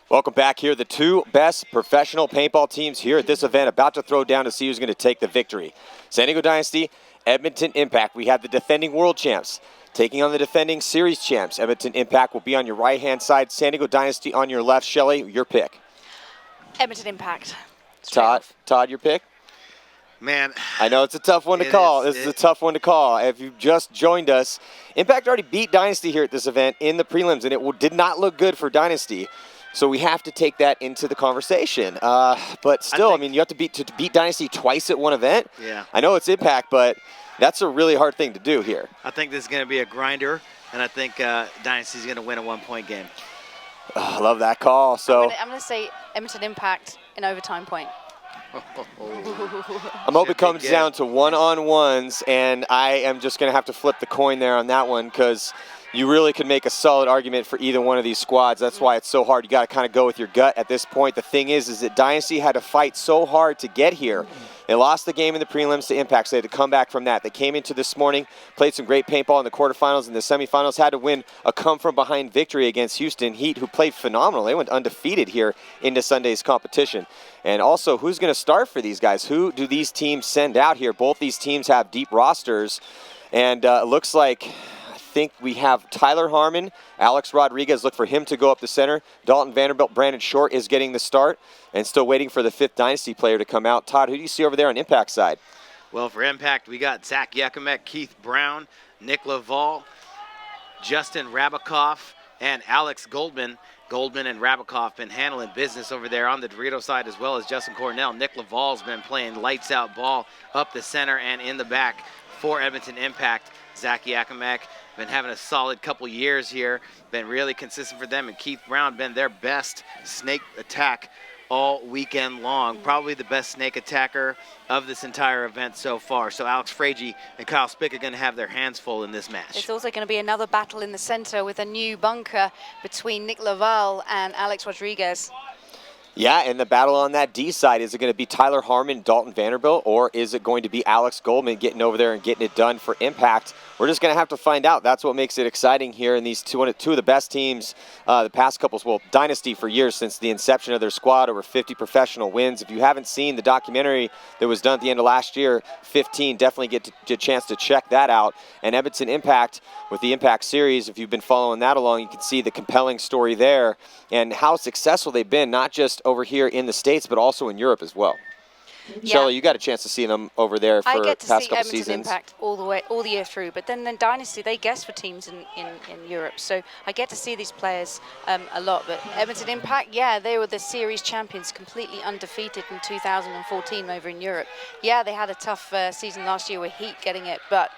Welcome back here. The two best professional paintball teams here at this event about to throw down to see who's going to take the victory. San Diego Dynasty, Edmonton Impact. We have the defending world champs taking on the defending series champs. Edmonton Impact will be on your right-hand side. San Diego Dynasty on your left. Shelly, your pick. Edmonton Impact. Todd, your pick? Man, I know it's a tough one to call. This is a tough one to call. If you've just joined us, Impact already beat Dynasty here at this event in the prelims, and it did not look good for Dynasty. So we have to take that into the conversation. But still, I mean, you have to beat Dynasty twice at one event. Yeah. I know it's Impact, but that's a really hard thing to do here. I think this is going to be a grinder, and I think Dynasty's going to win a one-point game. I love that call. So I'm going to say Edmonton Impact in overtime point. I'm hoping it comes down to one-on-ones, and I am just going to have to flip the coin there on that one because you really could make a solid argument for either one of these squads. That's why it's so hard. You got to kind of go with your gut at this point. The thing is that Dynasty had to fight so hard to get here. They lost the game in the prelims to Impact, so they had to come back from that. They came into this morning, played some great paintball in the quarterfinals and the semifinals, had to win a come-from-behind victory against Houston Heat, who played phenomenal. They went undefeated here into Sunday's competition. And also, who's going to start for these guys? Who do these teams send out here? Both these teams have deep rosters, and it looks like I think we have Tyler Harmon, Alex Rodriguez, look for him to go up the center. Dalton Vanderbilt, Brandon Short is getting the start and still waiting for the fifth Dynasty player to come out. Todd, who do you see over there on Impact side? Well, for Impact, we got Zach Yakimek, Keith Brown, Nick Laval, Justin Rabikoff, and Alex Goldman. Goldman and Rabikoff been handling business over there on the Dorito side, as well as Justin Cornell. Nick Laval's been playing lights-out ball up the center and in the back for Edmonton Impact. Zach Yakimek been having a solid couple years here, been really consistent for them, and Keith Brown been their best snake attack all weekend long. Probably the best snake attacker of this entire event so far. So Alex Frage and Kyle Spick are going to have their hands full in this match. It's also going to be another battle in the center with a new bunker between Nick Laval and Alex Rodriguez. Yeah, and the battle on that D side, is it going to be Tyler Harmon, Dalton Vanderbilt, or is it going to be Alex Goldman getting over there and getting it done for Impact? We're just going to have to find out. That's what makes it exciting here. And these two of the best teams the past couple, well, Dynasty for years since the inception of their squad, over 50 professional wins. If you haven't seen the documentary that was done at the end of last year, 15, definitely get a chance to check that out. And Edmonton Impact with the Impact Series, if you've been following that along, you can see the compelling story there and how successful they've been, not just over here in the States, but also in Europe as well. Yeah. Shelly, you got a chance to see them over there for the past couple seasons. I get to see Edmonton Impact all the year through, but then Dynasty, they guest for teams in Europe, so I get to see these players a lot. But Edmonton Impact, yeah, they were the series champions, completely undefeated in 2014 over in Europe. Yeah, they had a tough season last year with Heat getting it, but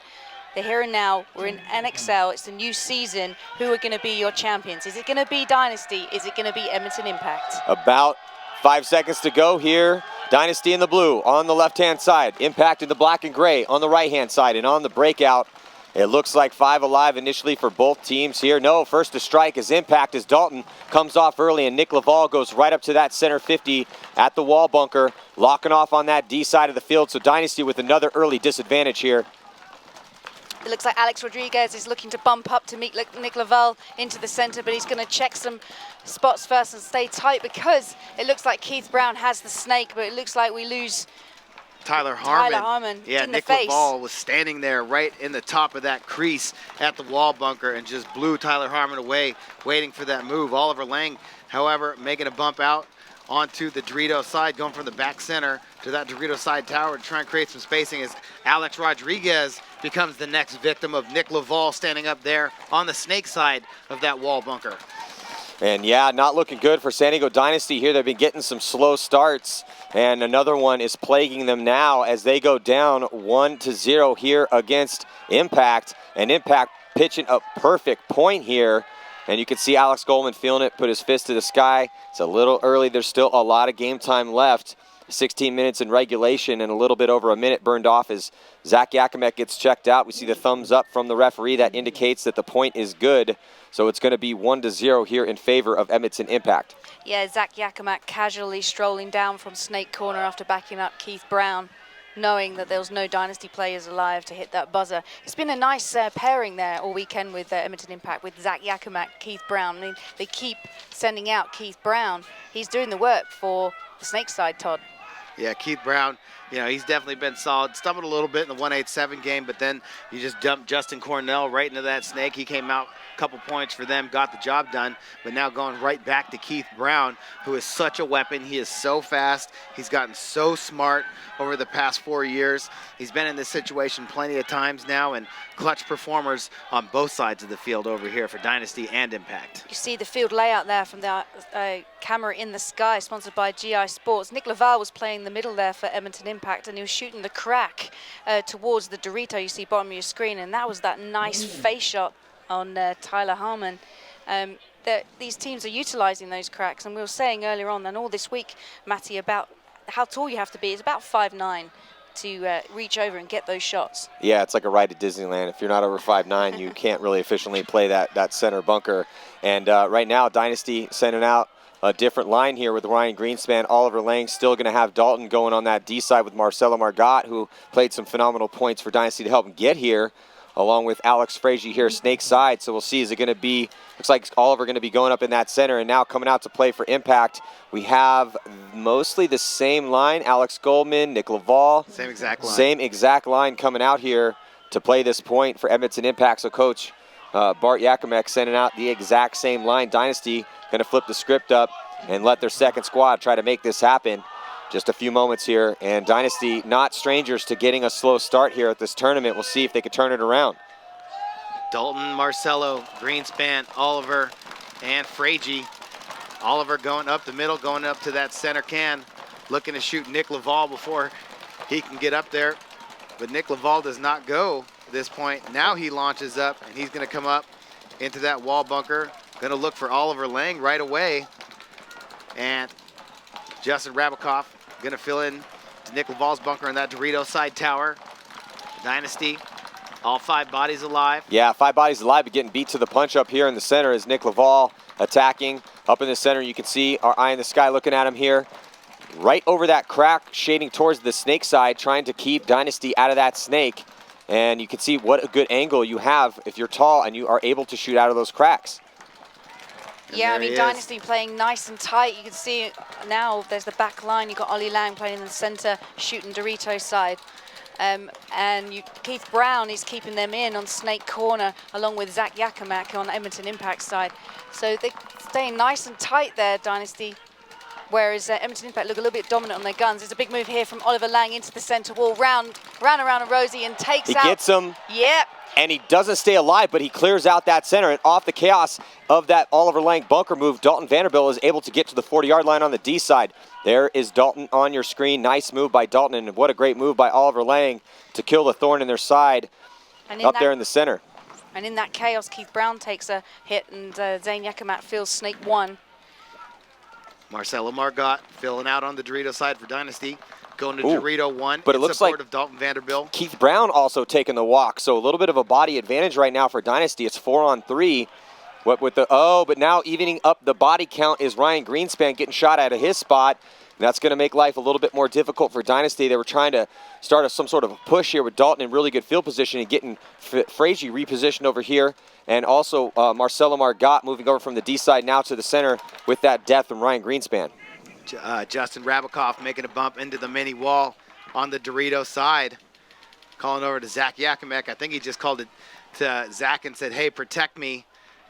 they're here and now. We're in NXL. It's a new season. Who are going to be your champions? Is it going to be Dynasty? Is it going to be Edmonton Impact? About 5 seconds to go here. Dynasty in the blue on the left-hand side. Impact in the black and gray on the right-hand side. And on the breakout, it looks like 5 alive initially for both teams here. No, first to strike is Impact as Dalton comes off early, and Nick Laval goes right up to that center 50 at the wall bunker, locking off on that D side of the field. So Dynasty with another early disadvantage here. It looks like Alex Rodriguez is looking to bump up to meet Nick Laval into the center, but he's going to check some spots first and stay tight because it looks like Keith Brown has the snake, but it looks like we lose Tyler Harmon. Yeah, Nick Laval was standing there right in the top of that crease at the wall bunker and just blew Tyler Harmon away, waiting for that move. Oliver Lang, however, making a bump out onto the Dorito side, going from the back center to that Dorito side tower to try and create some spacing as Alex Rodriguez becomes the next victim of Nick Laval standing up there on the snake side of that wall bunker. And yeah, not looking good for San Diego Dynasty here. They've been getting some slow starts, and another one is plaguing them now as they go down 1-0 here against Impact. And Impact pitching a perfect point here. And you can see Alex Goldman feeling it, put his fist to the sky. It's a little early. There's still a lot of game time left. 16 minutes in regulation and a little bit over a minute burned off as Zach Yakimek gets checked out. We see the thumbs up from the referee. That indicates that the point is good. So it's going to be 1-0 here in favor of Edmonton Impact. Yeah, Zach Yakimek casually strolling down from Snake Corner after backing up Keith Brown. knowing that there was no Dynasty players alive to hit that buzzer. It's been a nice pairing there all weekend with Edmonton Impact, with Zach Yakimak, Keith Brown. I mean, they keep sending out Keith Brown. He's doing the work for the Snake side, Todd. Yeah, Keith Brown, you know, he's definitely been solid. Stumbled a little bit in the 187 game, but then you just dumped Justin Cornell right into that Snake. He came out a couple points for them, got the job done, but now going right back to Keith Brown, who is such a weapon. He is so fast. He's gotten so smart over the past 4 years. He's been in this situation plenty of times now, and clutch performers on both sides of the field over here for Dynasty and Impact. You see the field layout there from the camera in the sky, sponsored by GI Sports. Nick Laval was playing the middle there for Edmonton Impact, and he was shooting the crack towards the Dorito you see bottom of your screen, and that was that nice face shot on Tyler Harmon. These teams are utilizing those cracks, and we were saying earlier on and all this week, Matty, about how tall you have to be. It's about 5'9" to reach over and get those shots. Yeah, it's like a ride to Disneyland. If you're not over 5'9", you can't really efficiently play that center bunker. And right now, Dynasty sending out a different line here with Ryan Greenspan. Oliver Lang still going to have Dalton going on that D side with Marcelo Margot, who played some phenomenal points for Dynasty to help him get here, along with Alex Frazier here, Snake side. So we'll see, is it going to be, looks like Oliver going to be going up in that center, and now coming out to play for Impact, we have mostly the same line, Alex Goldman, Nick Laval. Same exact line. Same exact line coming out here to play this point for Edmonton Impact. So Coach Bart Yakimek sending out the exact same line. Dynasty going to flip the script up and let their second squad try to make this happen. Just a few moments here, and Dynasty not strangers to getting a slow start here at this tournament. We'll see if they can turn it around. Dalton, Marcelo, Greenspan, Oliver, and Frazier. Oliver going up the middle, going up to that center can, looking to shoot Nick Laval before he can get up there. But Nick Laval does not go at this point. Now he launches up, and he's going to come up into that wall bunker. Going to look for Oliver Lang right away. And Justin Rabakoff going to fill in to Nick Laval's bunker in that Dorito side tower. Dynasty, all 5 bodies alive. Yeah, 5 bodies alive, but getting beat to the punch up here in the center is Nick Laval attacking. Up in the center, you can see our eye in the sky looking at him here. Right over that crack, shading towards the Snake side, trying to keep Dynasty out of that Snake. And you can see what a good angle you have if you're tall and you are able to shoot out of those cracks. Yeah, I mean, Dynasty playing nice and tight. You can see now there's the back line. You've got Ollie Lang playing in the center, shooting Dorito side. And Keith Brown is keeping them in on Snake corner, along with Zach Yakimak on Edmonton Impact side. So they're staying nice and tight there, Dynasty. Whereas Edmonton Impact look a little bit dominant on their guns. There's a big move here from Oliver Lang into the center wall, round around a Rosie, and takes out. He gets him. Yep. And he doesn't stay alive, but he clears out that center. And off the chaos of that Oliver Lang bunker move, Dalton Vanderbilt is able to get to the 40-yard line on the D side. There is Dalton on your screen. Nice move by Dalton, and what a great move by Oliver Lang to kill the thorn in their side up there in the center. And in that chaos, Keith Brown takes a hit, and Zane Yakimak feels Snake 1. Marcelo Margot filling out on the Dorito side for Dynasty. Going to Dorito 1. But it looks like of Dalton Vanderbilt. Keith Brown also taking the walk. So a little bit of a body advantage right now for Dynasty. It's 4-on-3. But now evening up the body count is Ryan Greenspan getting shot out of his spot. And that's going to make life a little bit more difficult for Dynasty. They were trying to start some sort of a push here with Dalton in really good field position and getting Frazier repositioned over here. And also Marcelo Margot moving over from the D side now to the center with that death from Ryan Greenspan. Justin Rabakoff making a bump into the mini wall on the Dorito side. Calling over to Zach Yakimek. I think he just called it to Zach and said, hey, protect me,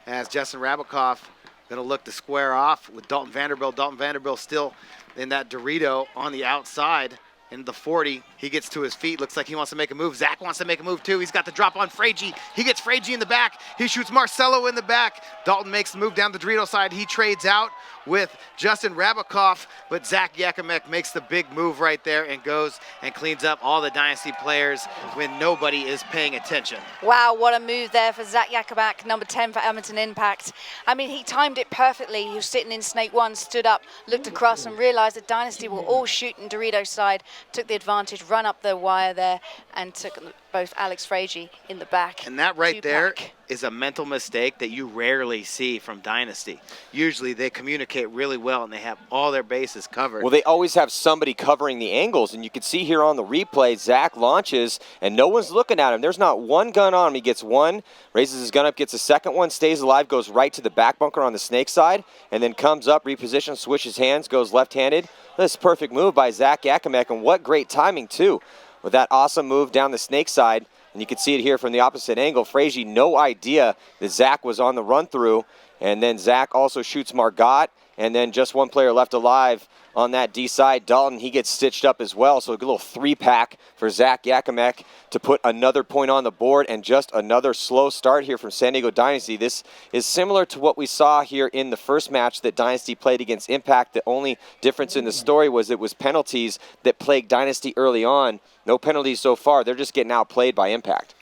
as Justin Rabakoff going to look to square off with Dalton Vanderbilt. Dalton Vanderbilt still in that Dorito on the outside in the 40. He gets to his feet. Looks like he wants to make a move. Zach wants to make a move too. He's got the drop on Frazier. He gets Frazier in the back. He shoots Marcelo in the back. Dalton makes the move down the Dorito side. He trades out with Justin Rabakoff, but Zach Yakimek makes the big move right there and goes and cleans up all the Dynasty players when nobody is paying attention. Wow, what a move there for Zach Yakimek, number 10 for Edmonton Impact. I mean, he timed it perfectly. He was sitting in Snake 1, stood up, looked across, and realized that Dynasty were all shooting Dorito side, took the advantage, run up the wire there, and took both Alex Frazier in the back. And that right there two-pack. is a mental mistake that you rarely see from Dynasty. Usually they communicate really well and they have all their bases covered. Well, they always have somebody covering the angles, and you can see here on the replay, Zach launches, and no one's looking at him. There's not one gun on him. He gets one, raises his gun up, gets a second one, stays alive, goes right to the back bunker on the snake side, and then comes up, repositions, switches hands, goes left-handed. This is a perfect move by Zach Yakimek, and what great timing, too, with that awesome move down the snake side. And you can see it here from the opposite angle. Frazier, no idea that Zach was on the run-through. And then Zach also shoots Margot. And then just one player left alive on that D side. Dalton, he gets stitched up as well. So a little three-pack for Zach Yakimek to put another point on the board, and just another slow start here from San Diego Dynasty. This is similar to what we saw here in the first match that Dynasty played against Impact. The only difference in the story was it was penalties that plagued Dynasty early on. No penalties so far. They're just getting outplayed by Impact.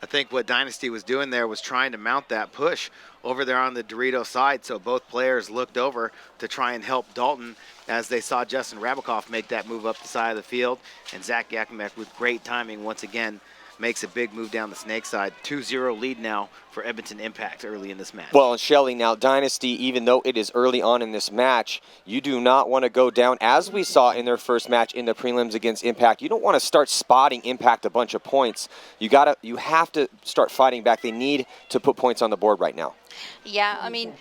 I think what Dynasty was doing there was trying to mount that push over there on the Dorito side, so both players looked over to try and help Dalton as they saw Justin Rabikoff make that move up the side of the field. And Zach Yakimek, with great timing, once again makes a big move down the snake side. 2-0 lead now for Edmonton Impact early in this match. Well, and Shelley, now Dynasty, even though it is early on in this match, you do not want to go down, as we saw in their first match in the prelims against Impact. You don't want to start spotting Impact a bunch of points. You have to start fighting back. They need to put points on the board right now. Yeah, I mean,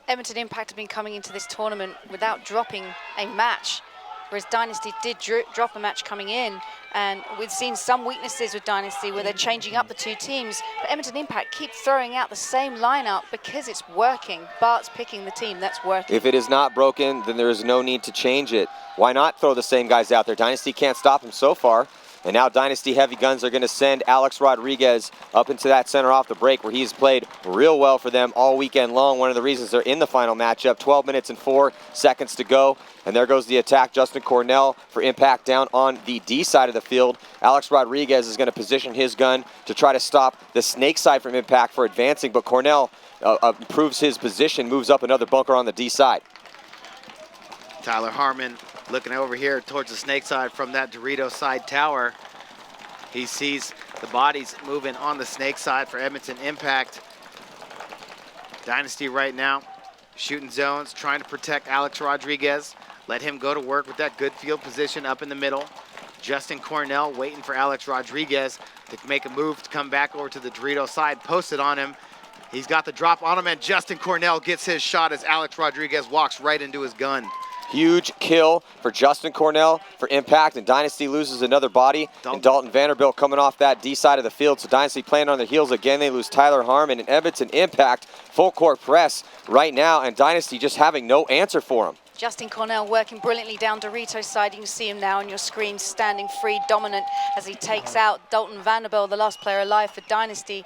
Edmonton Impact have been coming into this tournament without dropping a match, whereas Dynasty did drop a match coming in. And we've seen some weaknesses with Dynasty where they're changing up the two teams. But Edmonton Impact keep throwing out the same lineup because it's working. Bart's picking the team that's working. If it is not broken, then there is no need to change it. Why not throw the same guys out there? Dynasty can't stop him so far. And now Dynasty Heavy Guns are going to send Alex Rodriguez up into that center off the break, where he's played real well for them all weekend long. One of the reasons they're in the final matchup. 12 minutes and 4 seconds to go. And there goes the attack. Justin Cornell for Impact down on the D side of the field. Alex Rodriguez is going to position his gun to try to stop the snake side from Impact for advancing. But Cornell improves his position, moves up another bunker on the D side. Tyler Harmon looking over here towards the snake side from that Dorito side tower. He sees the bodies moving on the snake side for Edmonton Impact. Dynasty right now shooting zones, trying to protect Alex Rodriguez. Let him go to work with that good field position up in the middle. Justin Cornell waiting for Alex Rodriguez to make a move to come back over to the Dorito side, posted on him. He's got the drop on him, and Justin Cornell gets his shot as Alex Rodriguez walks right into his gun. Huge kill for Justin Cornell for Impact, and Dynasty loses another body. And Dalton Vanderbilt coming off that D side of the field. So Dynasty playing on their heels again. They lose Tyler Harmon, and Edmonton Impact full court press right now, and Dynasty just having no answer for him. Justin Cornell working brilliantly down Dorito's side. You can see him now on your screen, standing free, dominant, as he takes out Dalton Vanderbilt, the last player alive for Dynasty.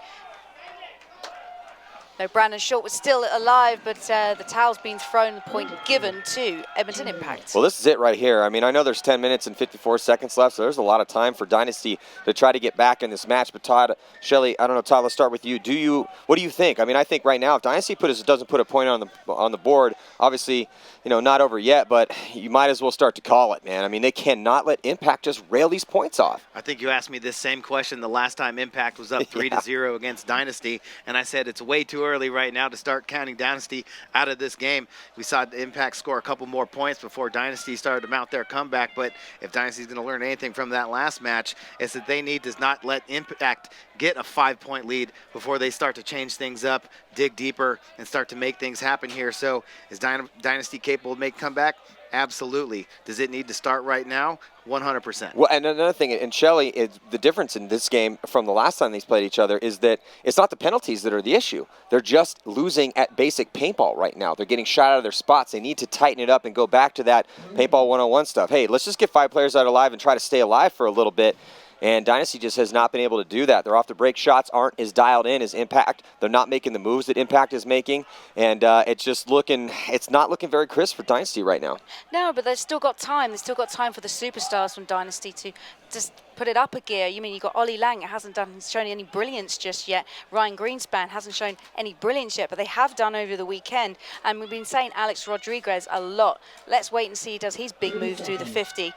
No, Brandon Short was still alive, but the towel's been thrown, the point given to Edmonton Impact. Well, this is it right here. I mean, I know there's 10 minutes and 54 seconds left, so there's a lot of time for Dynasty to try to get back in this match. But Todd, Shelley, I don't know, Todd, let's start with you. What do you think? I mean, I think right now, if Dynasty doesn't put a point on the board, obviously, not over yet, but you might as well start to call it, man. I mean, they cannot let Impact just rail these points off. I think you asked me this same question the last time Impact was up 3-0 against Dynasty, and I said it's way too early right now to start counting Dynasty out of this game. We saw Impact score a couple more points before Dynasty started to mount their comeback, but if Dynasty's going to learn anything from that last match, it's that they need to not let Impact get a 5-point lead before they start to change things up, dig deeper, and start to make things happen here. So is Dynasty capable of making a comeback? Absolutely. Does it need to start right now? 100%. Well, and another thing, and Shelley, the difference in this game from the last time these played each other is that it's not the penalties that are the issue. They're just losing at basic paintball right now. They're getting shot out of their spots. They need to tighten it up and go back to that paintball 101 stuff. Hey, let's just get 5 players out alive and try to stay alive for a little bit. And Dynasty just has not been able to do that. Their off-the-break shots aren't as dialed in as Impact. They're not making the moves that Impact is making. And it's not looking very crisp for Dynasty right now. No, but they've still got time. They've still got time for the superstars from Dynasty to just put it up a gear. You mean, you've got Ollie Lang, hasn't shown any brilliance just yet. Ryan Greenspan hasn't shown any brilliance yet, but they have done over the weekend. And we've been saying Alex Rodriguez a lot. Let's wait and see he does his big move through the 50.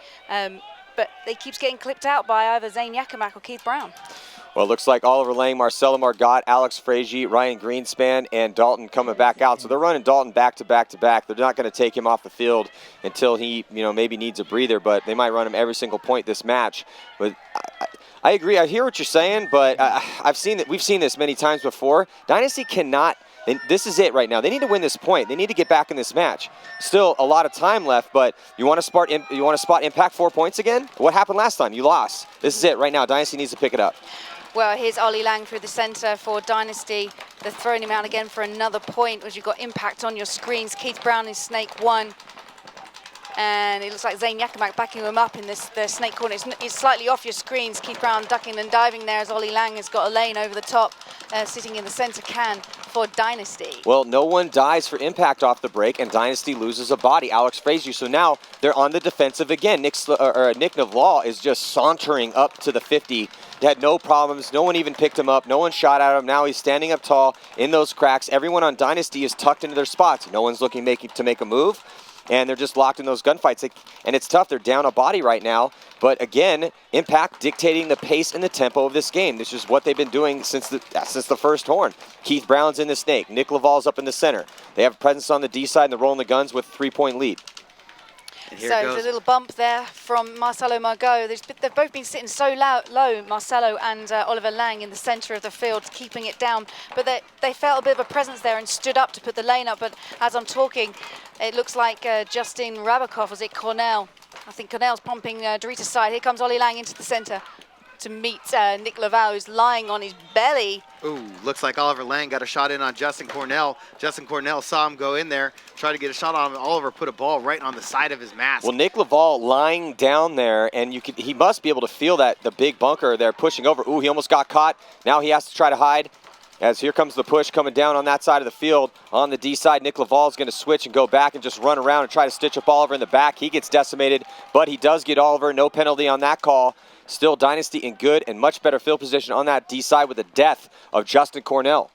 But they keeps getting clipped out by either Zane Yakimak or Keith Brown. Well, it looks like Oliver Lang, Marcelo Margot, Alex Frazier, Ryan Greenspan, and Dalton coming back out. So they're running Dalton back to back to back. They're not going to take him off the field until he, maybe needs a breather, but they might run him every single point this match. But I agree. I hear what you're saying, but I've seen that. We've seen this many times before. Dynasty cannot. This is it right now. They need to win this point. They need to get back in this match. Still a lot of time left, but you want to spot Impact 4 points again? What happened last time? You lost. This is it right now. Dynasty needs to pick it up. Well, here's Ollie Lang through the center for Dynasty. They're throwing him out again for another point as you've got Impact on your screens. Keith Brown is Snake 1. And it looks like Zane Yakimak backing him up in the snake corner. It's slightly off your screens. Keith Brown ducking and diving there as Ollie Lang has got a lane over the top, sitting in the center can for Dynasty. Well, no one dies for Impact off the break, and Dynasty loses a body, Alex Frazier. So now they're on the defensive again. Nick Navlaw is just sauntering up to the 50. He had no problems. No one even picked him up. No one shot at him. Now he's standing up tall in those cracks. Everyone on Dynasty is tucked into their spots. No one's looking to make a move. And they're just locked in those gunfights. And it's tough. They're down a body right now. But again, Impact dictating the pace and the tempo of this game. This is what they've been doing since the first horn. Keith Brown's in the snake. Nick Laval's up in the center. They have presence on the D side and they're rolling the guns with a 3-point lead. So there's a little bump there from Marcelo Margot. They've both been sitting so low, Marcelo and Oliver Lang in the center of the field, keeping it down. But they felt a bit of a presence there and stood up to put the lane up. But as I'm talking, it looks like Justin Rabakov, was it Cornell? I think Cornell's pumping Dorita's side. Here comes Ollie Lang into the center to meet Nick Laval, who's lying on his belly. Ooh, looks like Oliver Lang got a shot in on Justin Cornell. Justin Cornell saw him go in there, try to get a shot on him. Oliver put a ball right on the side of his mask. Well, Nick Laval lying down there, and he must be able to feel that the big bunker there pushing over. Ooh, he almost got caught. Now he has to try to hide. As here comes the push coming down on that side of the field. On the D side, Nick Laval is going to switch and go back and just run around and try to stitch up Oliver in the back. He gets decimated, but he does get Oliver. No penalty on that call. Still Dynasty in good and much better field position on that D side with the death of Justin Cornell.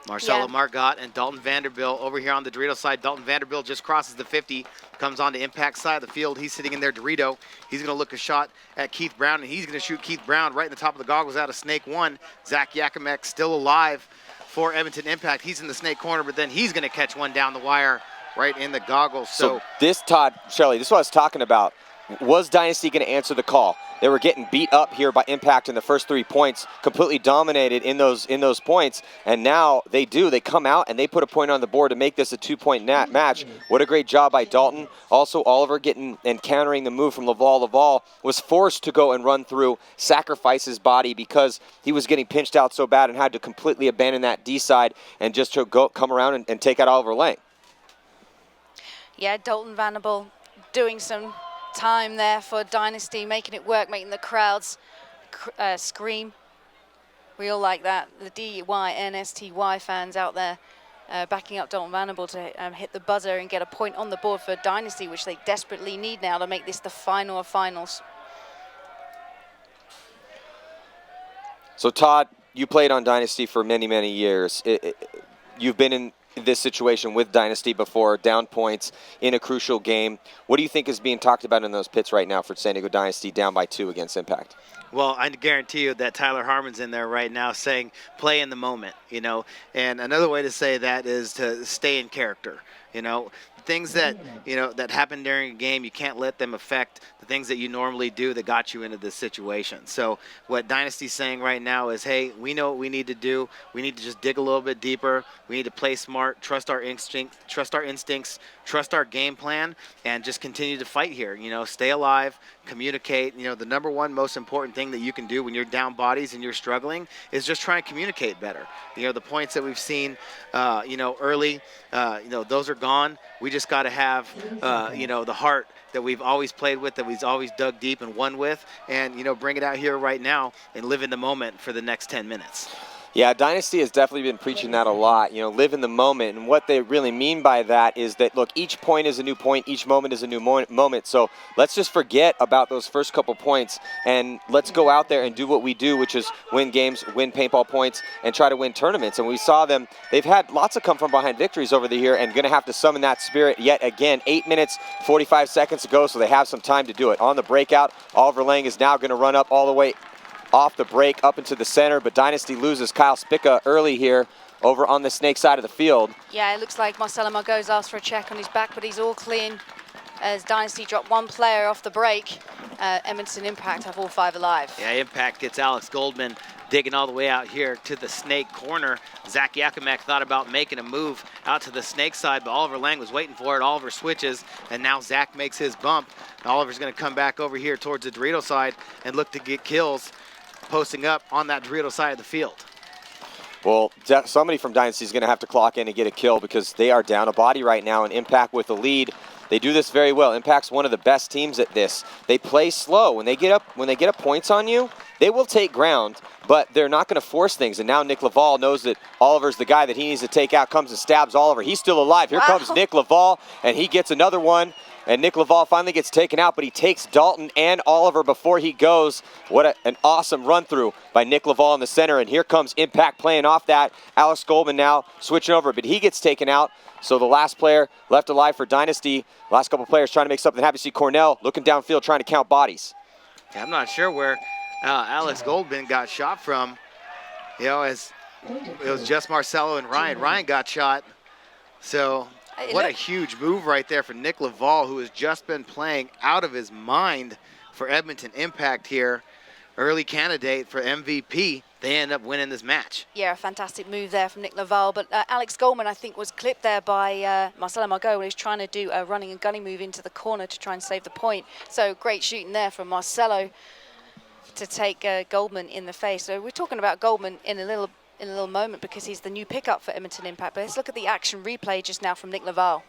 Marcelo Margot and Dalton Vanderbilt over here on the Dorito side. Dalton Vanderbilt just crosses the 50, comes on the Impact side of the field. He's sitting in there, Dorito. He's going to look a shot at Keith Brown, and he's going to shoot Keith Brown right in the top of the goggles out of Snake 1. Zach Yakimek still alive for Edmonton Impact. He's in the snake corner, but then he's going to catch one down the wire right in the goggles. So this, Todd, Shelley, this is what I was talking about. Was Dynasty going to answer the call? They were getting beat up here by Impact in the first 3 points, completely dominated in those points, and now they do. They come out and they put a point on the board to make this a 2-point match. What a great job by Dalton. Also, Oliver getting and countering the move from Laval. Laval was forced to go and run through, sacrifice his body because he was getting pinched out so bad and had to completely abandon that D side and just to come around and take out Oliver Lang. Yeah, Dalton Vanderbilt doing some time there for Dynasty, making it work, making the crowds scream. We all like that. The DYNSTY fans out there backing up Dalton Vanderbilt to hit the buzzer and get a point on the board for Dynasty, which they desperately need now to make this the final of finals. So Todd, you played on Dynasty for many, many years. You've been in this situation with Dynasty before, down points in a crucial game. What do you think is being talked about in those pits right now for San Diego Dynasty down by 2 against Impact? Well, I guarantee you that Tyler Harmon's in there right now saying, play in the moment, And another way to say that is to stay in character, Things that, that happen during a game, you can't let them affect the things that you normally do that got you into this situation. So what Dynasty's saying right now is, hey, we know what we need to do. We need to just dig a little bit deeper. We need to play smart, trust our instincts, trust our game plan, and just continue to fight here. Stay alive, communicate. The number one most important thing that you can do when you're down bodies and you're struggling is just try and communicate better. The points that we've seen, early, those are gone. We just got to have, the heart that we've always played with, that we've always dug deep and won with, and, bring it out here right now and live in the moment for the next 10 minutes. Yeah, Dynasty has definitely been preaching that a lot, live in the moment. And what they really mean by that is that, look, each point is a new point, each moment is a new moment. So let's just forget about those first couple points and let's go out there and do what we do, which is win games, win paintball points, and try to win tournaments. And we saw them, they've had lots of come from behind victories over the year and going to have to summon that spirit yet again. 8 minutes, 45 seconds to go, so they have some time to do it. On the breakout, Oliver Lang is now going to run up all the way off the break up into the center, but Dynasty loses Kyle Spica early here over on the Snake side of the field. Yeah, it looks like Marcelo Margot's asked for a check on his back, but he's all clean as Dynasty dropped one player off the break. Edmonton Impact have all 5 alive. Yeah, Impact gets Alex Goldman digging all the way out here to the Snake corner. Zach Yakimek thought about making a move out to the Snake side, but Oliver Lang was waiting for it. Oliver switches, and now Zach makes his bump. And Oliver's going to come back over here towards the Dorito side and look to get kills, posting up on that Dorito side of the field. Well, somebody from Dynasty is going to have to clock in and get a kill because they are down a body right now, and Impact with the lead. They do this very well. Impact's one of the best teams at this. They play slow. When they get up points on you, they will take ground, but they're not going to force things. And now Nick Laval knows that Oliver's the guy that he needs to take out, comes and stabs Oliver. He's still alive. Here comes Nick Laval, and he gets another one. And Nick Laval finally gets taken out, but he takes Dalton and Oliver before he goes. What an awesome run through by Nick Laval in the center. And here comes Impact playing off that. Alex Goldman now switching over, but he gets taken out. So the last player left alive for Dynasty. Last couple players trying to make something happen. See Cornell looking downfield trying to count bodies. Yeah, I'm not sure where Alex Goldman got shot from. You know, as it was just Marcelo and Ryan. Ryan got shot. So what a huge move right there for Nick Laval, who has just been playing out of his mind for Edmonton Impact here. Early candidate for MVP. They end up winning this match. Yeah, a fantastic move there from Nick Laval. But Alex Goldman, I think, was clipped there by Marcelo Margot when he was trying to do a running and gunning move into the corner to try and save the point. So great shooting there from Marcelo to take Goldman in the face. So we're talking about Goldman in a little moment because he's the new pickup for Edmonton Impact. But let's look at the action replay just now from Nick Laval.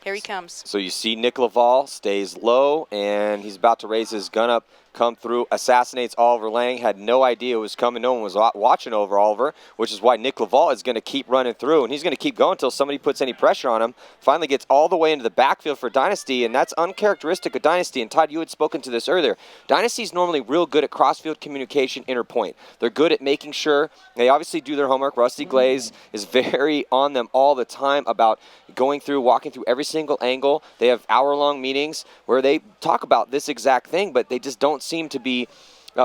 Here he comes. So you see Nick Laval stays low, and he's about to raise his gun up, come through, assassinates Oliver Lang. Had no idea it was coming. No one was watching over Oliver, which is why Nick Laval is going to keep running through, and he's going to keep going until somebody puts any pressure on him. Finally gets all the way into the backfield for Dynasty, and that's uncharacteristic of Dynasty. And Todd, you had spoken to this earlier. Dynasty's normally real good at crossfield communication, inner point. They're good at making sure they obviously do their homework. Rusty Glaze is very on them all the time about going through, walking through every single angle. They have hour-long meetings where they talk about this exact thing, but they just don't seem to be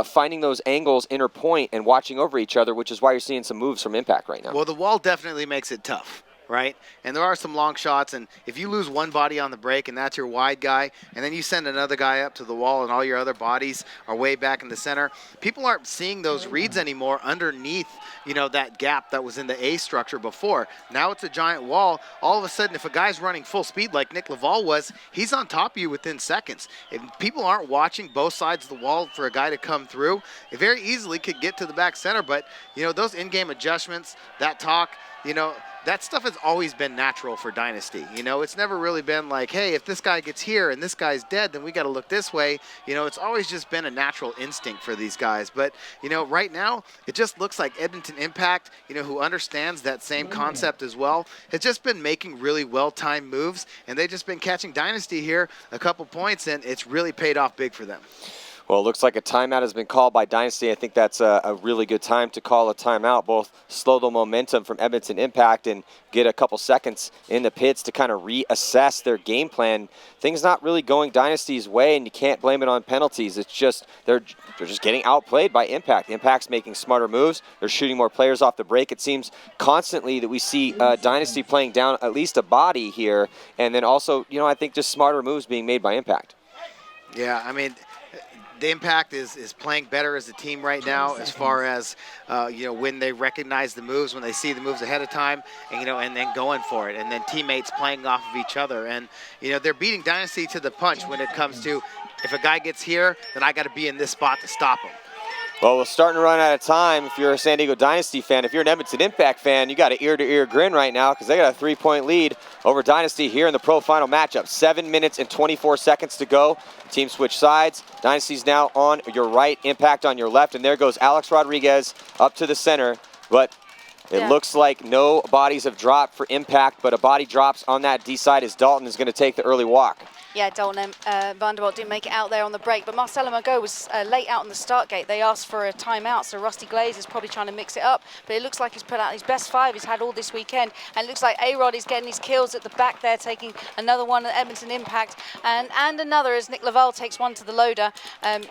finding those angles, inner point, and watching over each other, which is why you're seeing some moves from Impact right now. Well, the wall definitely makes it tough, right? And there are some long shots, and if you lose one body on the break and that's your wide guy, and then you send another guy up to the wall and all your other bodies are way back in the center, people aren't seeing those reads anymore underneath, you know, that gap that was in the A structure before. Now it's a giant wall. All of a sudden, if a guy's running full speed like Nick Laval was, he's on top of you within seconds. If people aren't watching both sides of the wall for a guy to come through, it very easily could get to the back center. But, you know, those in-game adjustments, that talk, you know, that stuff has always been natural for Dynasty. You know, it's never really been like, hey, if this guy gets here and this guy's dead, then we got to look this way. You know, it's always just been a natural instinct for these guys. But, you know, right now, it just looks like Edmonton Impact, you know, who understands that same concept as well, has just been making really well-timed moves, and they've just been catching Dynasty here a couple points, and it's really paid off big for them. Well, it looks like a timeout has been called by Dynasty. I think that's a really good time to call a timeout, both slow the momentum from Edmonton Impact and get a couple seconds in the pits to kind of reassess their game plan. Things not really going Dynasty's way, and you can't blame it on penalties. It's just they're just getting outplayed by Impact. Impact's making smarter moves. They're shooting more players off the break. It seems constantly that we see Dynasty playing down at least a body here, and then also, you know, I think just smarter moves being made by Impact. Yeah, I mean, the Impact is playing better as a team right now as far as, you know, when they recognize the moves, when they see the moves ahead of time, and, you know, and then going for it, and then teammates playing off of each other. And, you know, they're beating Dynasty to the punch when it comes to, if a guy gets here, then I got to be in this spot to stop him. Well, we're starting to run out of time. If you're a San Diego Dynasty fan, if you're an Edmonton Impact fan, you got an ear-to-ear grin right now because they got a 3-point lead over Dynasty here in the pro final matchup. 7 minutes and 24 seconds to go. Team switch sides. Dynasty's now on your right, Impact on your left, and there goes Alex Rodriguez up to the center. But it looks like no bodies have dropped for Impact, but a body drops on that D side as Dalton is going to take the early walk. Yeah, Dalton Vanderbilt didn't make it out there on the break, but Marcelo Margot was late out on the start gate. They asked for a timeout, so Rusty Glaze is probably trying to mix it up, but it looks like he's put out his best 5 he's had all this weekend, and it looks like A-Rod is getting his kills at the back there, taking another one at Edmonton Impact, and another as Nick Laval takes one to the loader.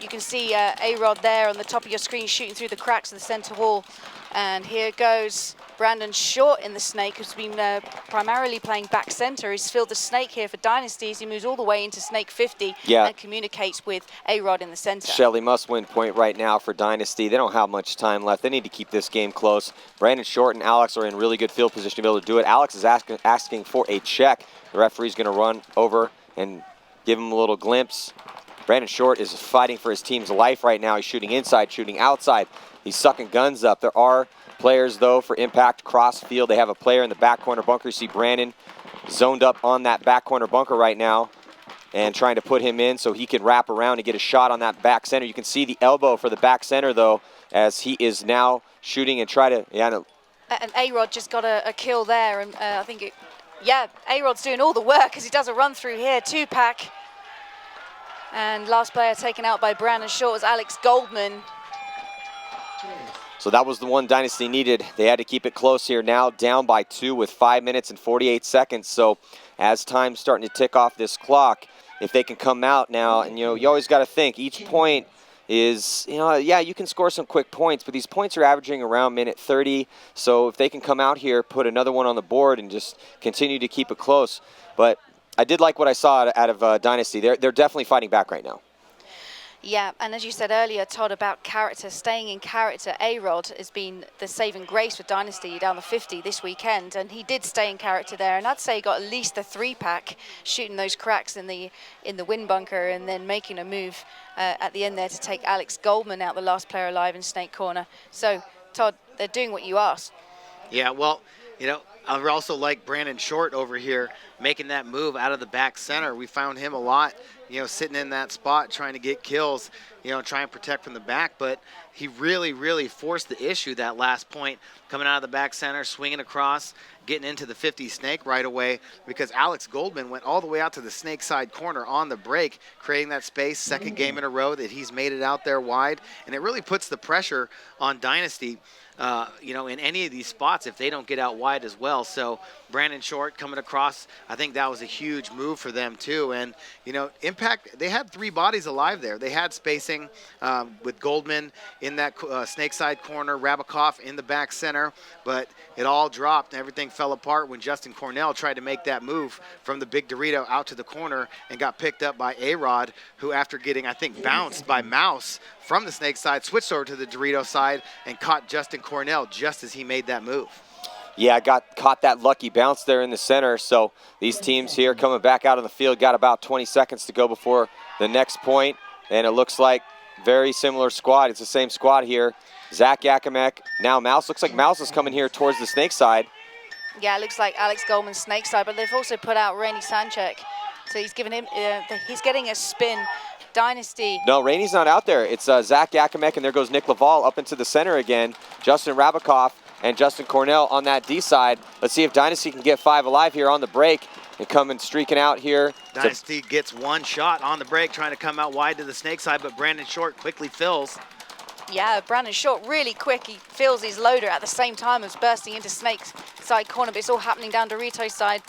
You can see A-Rod there on the top of your screen shooting through the cracks of the center wall, and here goes Brandon Short in the snake, who's been primarily playing back center. He's filled the snake here for Dynasty as he moves all the way into snake 50 and communicates with A-Rod in the center. Shelley must-win point right now for Dynasty. They don't have much time left. They need to keep this game close. Brandon Short and Alex are in really good field position to be able to do it. Alex is asking for a check. The referee's going to run over and give him a little glimpse. Brandon Short is fighting for his team's life right now. He's shooting inside, shooting outside. He's sucking guns up. There are players, though, for Impact cross field. They have a player in the back corner bunker. You see Brandon zoned up on that back corner bunker right now and trying to put him in so he can wrap around and get a shot on that back center. You can see the elbow for the back center, though, as he is now shooting and try to... And A-Rod just got a kill there, and I think A-Rod's doing all the work as he does a run through here. 2-pack. And last player taken out by Brandon Short was Alex Goldman. So that was the one Dynasty needed. They had to keep it close here. Now down by 2 with 5 minutes and 48 seconds. So as time's starting to tick off this clock, if they can come out now, and you always got to think each point is, you can score some quick points, but these points are averaging around minute 30. So if they can come out here, put another one on the board and just continue to keep it close. But I did like what I saw out of Dynasty. They're definitely fighting back right now. Yeah, and as you said earlier, Todd, about character, staying in character, A-Rod has been the saving grace for Dynasty down the 50 this weekend, and he did stay in character there, and I'd say he got at least a 3-pack, shooting those cracks in the wind bunker and then making a move at the end there to take Alex Goldman out, the last player alive in Snake Corner. So, Todd, they're doing what you asked. Yeah, well, I also like Brandon Short over here making that move out of the back center. We found him a lot, sitting in that spot trying to get kills, try and protect from the back. But he really, really forced the issue that last point, coming out of the back center, swinging across, getting into the 50 snake right away, because Alex Goldman went all the way out to the snake side corner on the break, creating that space, second game in a row that he's made it out there wide. And it really puts the pressure on Dynasty, in any of these spots if they don't get out wide as well. So Brandon Short coming across, I think that was a huge move for them too. And, Impact, they had 3 bodies alive there. They had spacing with Goldman in that snake side corner, Rabikoff in the back center, but it all dropped and everything fell apart when Justin Cornell tried to make that move from the big Dorito out to the corner and got picked up by A-Rod, who after getting, I think, bounced by Mouse from the snake side, switched over to the Dorito side and caught Justin Cornell just as he made that move. Yeah, caught that lucky bounce there in the center. So these teams here coming back out on the field got about 20 seconds to go before the next point, and it looks like very similar squad. It's the same squad here. Zach Yakimek, now Mouse. Looks like Mouse is coming here towards the snake side. Yeah, it looks like Alex Goldman's snake side, but they've also put out Rainey Sanchek. So he's giving him, he's getting a spin. Dynasty. No, Rainey's not out there. It's Zach Yakimek, and there goes Nick Laval up into the center again. Justin Rabikoff and Justin Cornell on that D side. Let's see if Dynasty can get 5 alive here on the break and come and streaking out here. Dynasty gets one shot on the break, trying to come out wide to the snake side, but Brandon Short quickly fills. Yeah, Brandon Short really quick. He fills his loader at the same time as bursting into Snake's side corner, but it's all happening down Dorito's side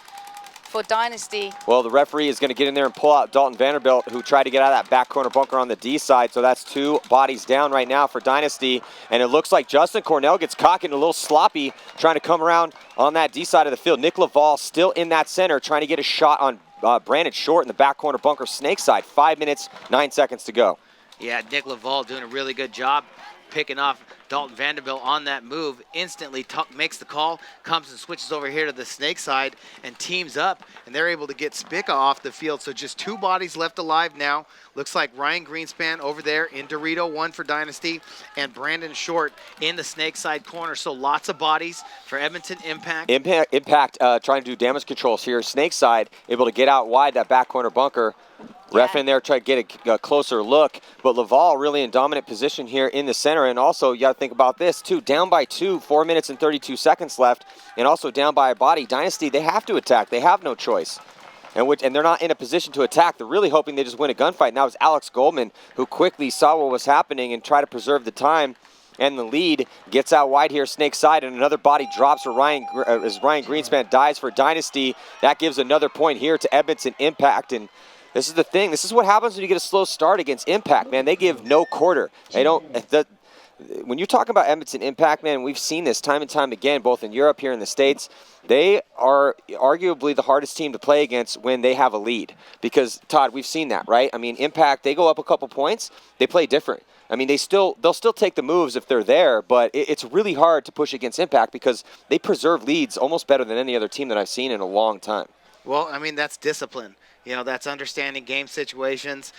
for Dynasty. Well, the referee is going to get in there and pull out Dalton Vanderbilt, who tried to get out of that back corner bunker on the D side. So that's 2 bodies down right now for Dynasty. And it looks like Justin Cornell gets cocky and a little sloppy trying to come around on that D side of the field. Nick Laval still in that center trying to get a shot on Brandon Short in the back corner bunker snake side. 5 minutes, 9 seconds to go. Yeah, Nick Laval doing a really good job picking off Dalton Vanderbilt on that move. Instantly makes the call, comes and switches over here to the snake side and teams up, and they're able to get Spica off the field. So just 2 bodies left alive now. Looks like Ryan Greenspan over there in Dorito, 1 for Dynasty, and Brandon Short in the snake side corner. So lots of bodies for Edmonton Impact. Impact trying to do damage controls here. Snake side able to get out wide that back corner bunker. Ref in there, try to get a closer look. But Laval really in dominant position here in the center. And also, you got to think about this, too. Down by 2, 4 minutes and 32 seconds left. And also down by a body. Dynasty, they have to attack. They have no choice. and they're not in a position to attack. They're really hoping they just win a gunfight. And that was Alex Goldman, who quickly saw what was happening and tried to preserve the time. And the lead gets out wide here, snake side, and another body drops for as Ryan Greenspan dies for Dynasty. That gives another point here to Edmonton Impact. And this is the thing. This is what happens when you get a slow start against Impact, man. They give no quarter. They don't. When you're talking about Edmonton Impact, man, we've seen this time and time again, both in Europe, here in the States. They are arguably the hardest team to play against when they have a lead. Because, Todd, we've seen that, right? I mean, Impact, they go up a couple points, they play different. I mean, they'll still take the moves if they're there, but it's really hard to push against Impact because they preserve leads almost better than any other team that I've seen in a long time. Well, I mean, that's discipline. You know, that's understanding game situations,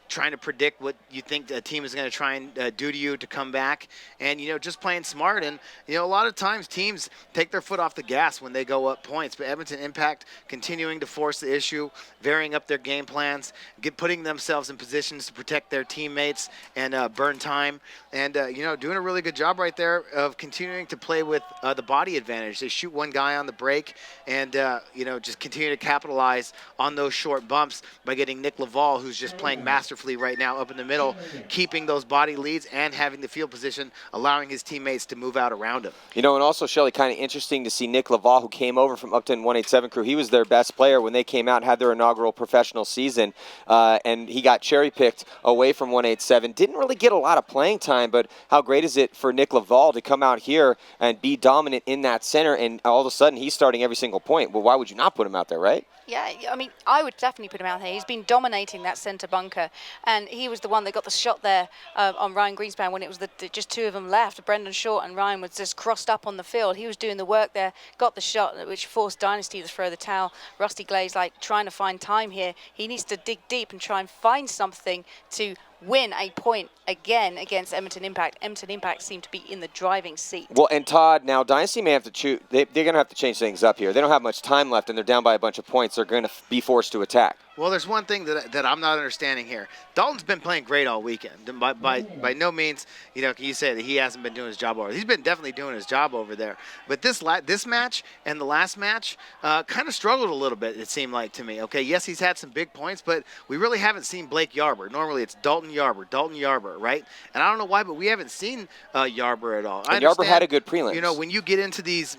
trying to predict what you think a team is going to try and do to you to come back, and, you know, just playing smart. And, you know, a lot of times teams take their foot off the gas when they go up points, but Edmonton Impact continuing to force the issue, varying up their game plans, putting themselves in positions to protect their teammates and burn time, and, you know, doing a really good job right there of continuing to play with the body advantage. They shoot one guy on the break and, you know, just continue to capitalize on those short bumps by getting Nick Laval, who's just playing masterfully right now up in the middle, keeping those body leads and having the field position, allowing his teammates to move out around him. You know, and also, Shelly, kind of interesting to see Nick Laval, who came over from Upton 187 crew. He was their best player when they came out and had their inaugural professional season, and he got cherry-picked away from 187. Didn't really get a lot of playing time, but how great is it for Nick Laval to come out here and be dominant in that center, and all of a sudden he's starting every single point. Well, why would you not put him out there, right? Yeah, I mean, I would definitely put him out there. He's been dominating that centre bunker, and he was the one that got the shot there on Ryan Greenspan when it was just two of them left. Brendan Short and Ryan was just crossed up on the field. He was doing the work there, got the shot, which forced Dynasty to throw the towel. Rusty Glaze, like, trying to find time here. He needs to dig deep and try and find something to win a point again against Edmonton Impact. Edmonton Impact seem to be in the driving seat. Well, and Todd, now Dynasty may have to choose. They're going to have to change things up here. They don't have much time left, and they're down by a bunch of points. They're going to be forced to attack. Well, there's one thing that I'm not understanding here. Dalton's been playing great all weekend. By no means, you know, can you say that he hasn't been doing his job over there. He's been definitely doing his job over there. But this match and the last match kind of struggled a little bit, it seemed like to me. Okay, yes, he's had some big points, but we really haven't seen Blake Yarber. Normally it's Dalton Yarber, right? And I don't know why, but we haven't seen Yarber at all. And Yarber had a good prelims. You know, when you get into these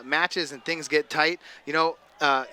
matches and things get tight, you know,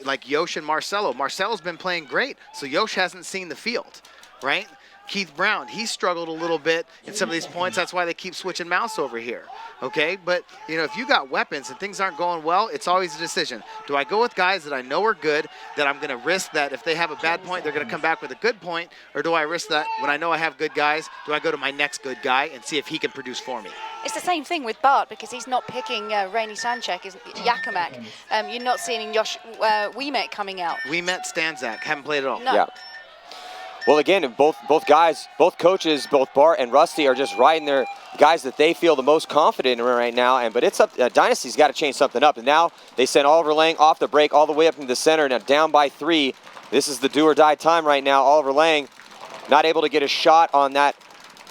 like Yosh and Marcelo. Marcelo's been playing great, so Yosh hasn't seen the field, right? Keith Brown, he struggled a little bit in some of these points. That's why they keep switching Mouse over here, okay? But, you know, if you got weapons and things aren't going well, it's always a decision. Do I go with guys that I know are good, that I'm going to risk that if they have a bad point, they're going to come back with a good point, or do I risk that when I know I have good guys, do I go to my next good guy and see if he can produce for me? It's the same thing with Bart because he's not picking Rainy Sanchek, Yakimak. You're not seeing Josh Wiemet coming out. Wiemet, Stanzak, haven't played at all. No. Yeah. Well, again, both guys, both coaches, both Bart and Rusty are just riding their guys that they feel the most confident in right now. But it's up. Dynasty's got to change something up. And now they send Oliver Lang off the break all the way up into the center. Now down by 3. This is the do or die time right now. Oliver Lang not able to get a shot on that